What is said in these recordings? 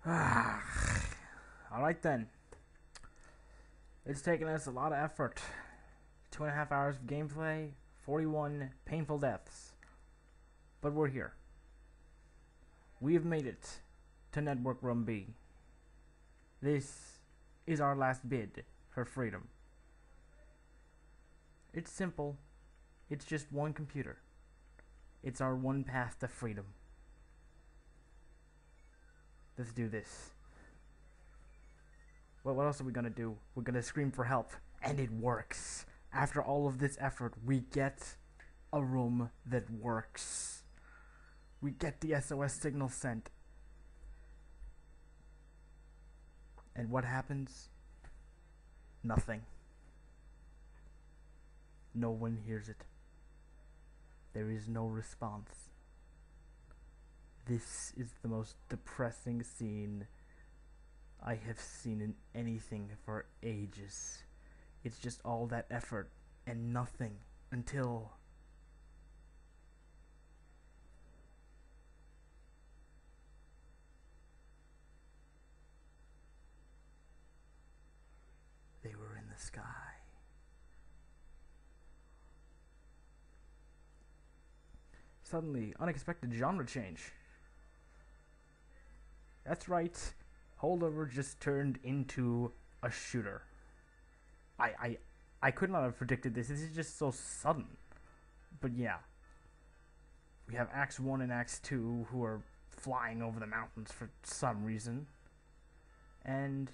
Alright then. It's taken us a lot of effort. 2.5 hours of gameplay, 41 painful deaths. But we're here. We have made it to Network Room B. This is our last bid for freedom. It's simple. It's just one computer. It's our one path to freedom. Let's do this. Well, what else are we gonna do? We're gonna scream for help. And it works. After all of this effort, we get a room that works. We get the SOS signal sent. And what happens? Nothing. No one hears it. There is no response. This is the most depressing scene I have seen in anything for ages. It's just all that effort and nothing until they were in the sky. Suddenly, unexpected genre change. That's right. Holdover just turned into a shooter. I could not have predicted this. This is just so sudden. But yeah. We have Acts 1 and Acts 2 who are flying over the mountains for some reason. And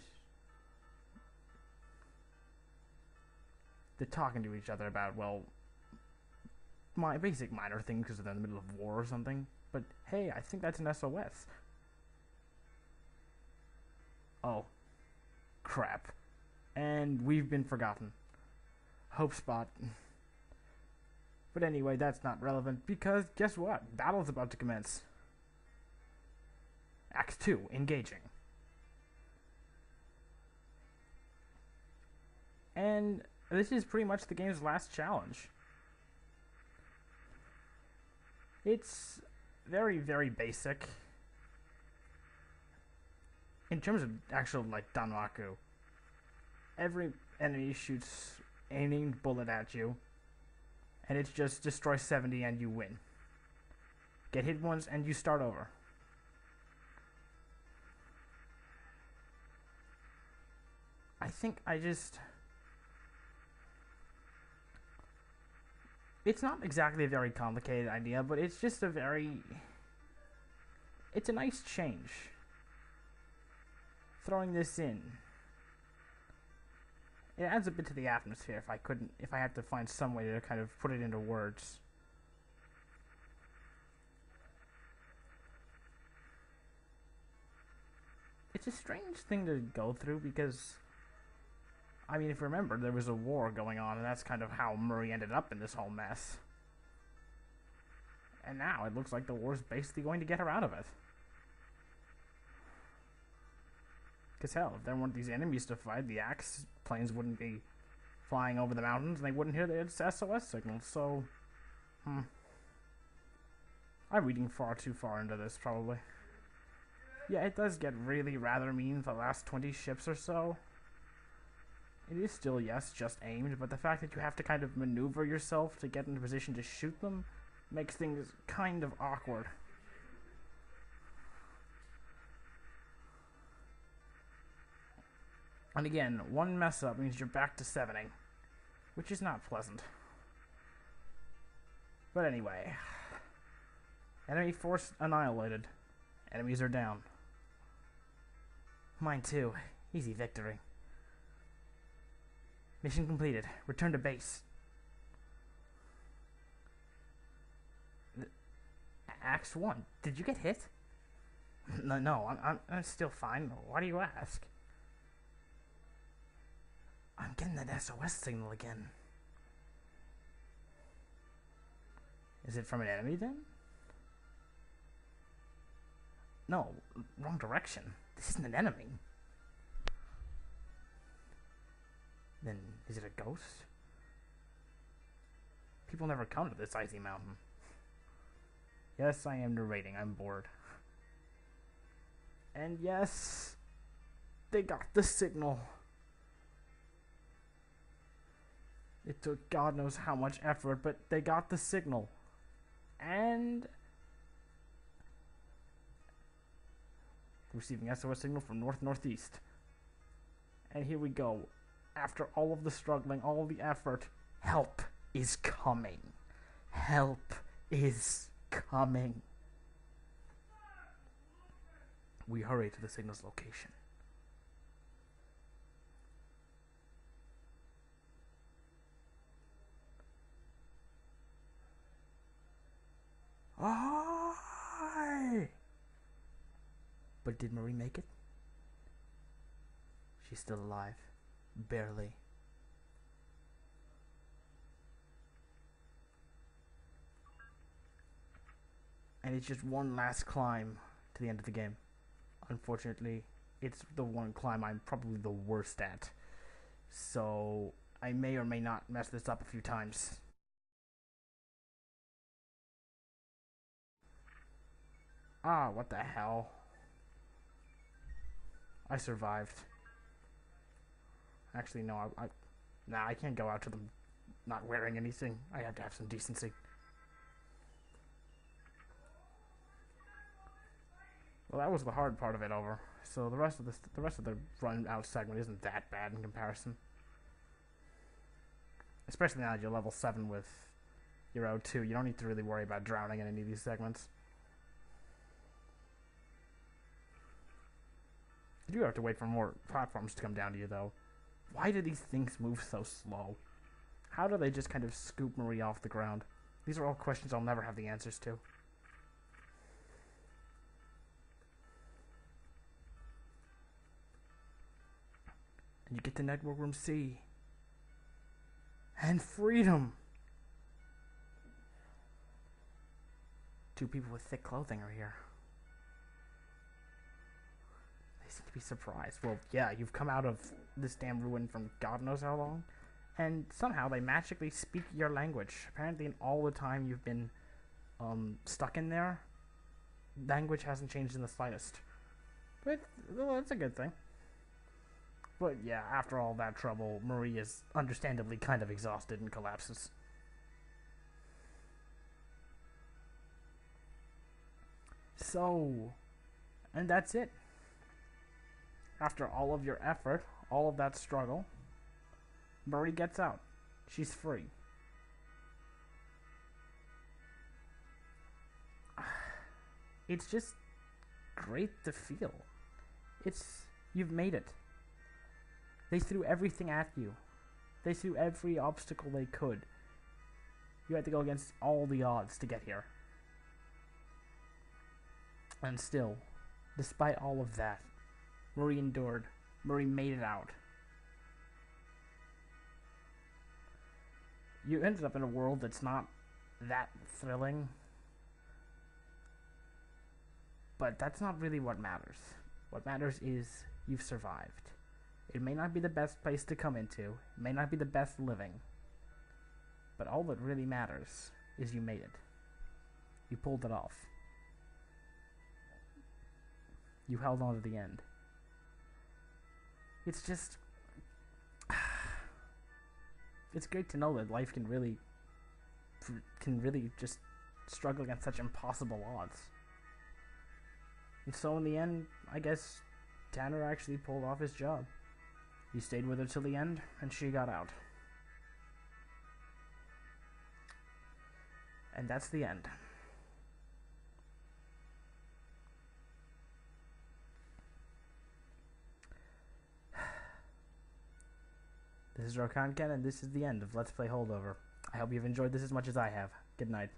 they're talking to each other about, well, my basic minor things because they're in the middle of war or something. But hey, I think that's an SOS. Oh. Crap. And we've been forgotten. Hope spot. But anyway, that's not relevant because guess what? Battle's about to commence. Act 2, engaging. And this is pretty much the game's last challenge. It's very, very basic. In terms of actual, like, Danmaku, every enemy shoots a named bullet at you, and it's just destroy 70 and you win. Get hit once and you start over. I think it's not exactly a very complicated idea, but it's just it's a nice change. Throwing this in, it adds a bit to the atmosphere. If I had to find some way to kind of put it into words. It's a strange thing to go through because, I mean, if you remember, there was a war going on, and that's kind of how Murray ended up in this whole mess. And now it looks like the war's basically going to get her out of it. Because hell, if there weren't these enemies to fight, the Axe planes wouldn't be flying over the mountains, and they wouldn't hear the SOS signal, so... I'm reading far too far into this, probably. Yeah, it does get really rather mean for the last 20 ships or so. It is still, yes, just aimed, but the fact that you have to kind of maneuver yourself to get into position to shoot them makes things kind of awkward. And again, one mess up means you're back to 70, which is not pleasant. But anyway, enemy force annihilated. Enemies are down. Mine too. Easy victory. Mission completed. Return to base. Acts 1. Did you get hit? No, I'm still fine. Why do you ask? I'm getting that SOS signal again. Is it from an enemy then? No, wrong direction. This isn't an enemy. Then, is it a ghost? People never come to this icy mountain. Yes, I am narrating. I'm bored. And yes, they got the signal. It took God knows how much effort, but they got the signal. And receiving SOS signal from north-northeast. And here we go. After all of the struggling, all of the effort, help is coming. Help is coming. We hurry to the signal's location. Aye! But did Marie make it? She's still alive. Barely. And it's just one last climb to the end of the game. Unfortunately, it's the one climb I'm probably the worst at. So, I may or may not mess this up a few times. Ah, what the hell? I survived. Actually, no, nah, I can't go out to them not wearing anything. I have to have some decency. Well, that was the hard part of it over. So the rest of the run out segment isn't that bad in comparison. Especially now that you're level 7 with your O2, you don't need to really worry about drowning in any of these segments. You do have to wait for more platforms to come down to you, though. Why do these things move so slow? How do they just kind of scoop Marie off the ground? These are all questions I'll never have the answers to. And you get to Network Room C. And freedom! 2 people with thick clothing are here. They seem to be surprised. Well, yeah, you've come out of this damn ruin from God knows how long. And somehow they magically speak your language. Apparently in all the time you've been stuck in there, language hasn't changed in the slightest. But, well, that's a good thing. But yeah, after all that trouble, Marie is understandably kind of exhausted and collapses. So, and that's it. After all of your effort, all of that struggle, Marie gets out. She's free. It's just great to feel. You've made it. They threw everything at you. They threw every obstacle they could. You had to go against all the odds to get here. And still, despite all of that, Marie endured. Marie made it out. You ended up in a world that's not that thrilling. But that's not really what matters. What matters is you've survived. It may not be the best place to come into. It may not be the best living. But all that really matters is you made it. You pulled it off. You held on to the end. It's just... it's great to know that life can really just struggle against such impossible odds. And so in the end, I guess Tanner actually pulled off his job. He stayed with her till the end, and she got out. And that's the end. This is Rakan Ken, and this is the end of Let's Play Holdover. I hope you've enjoyed this as much as I have. Good night.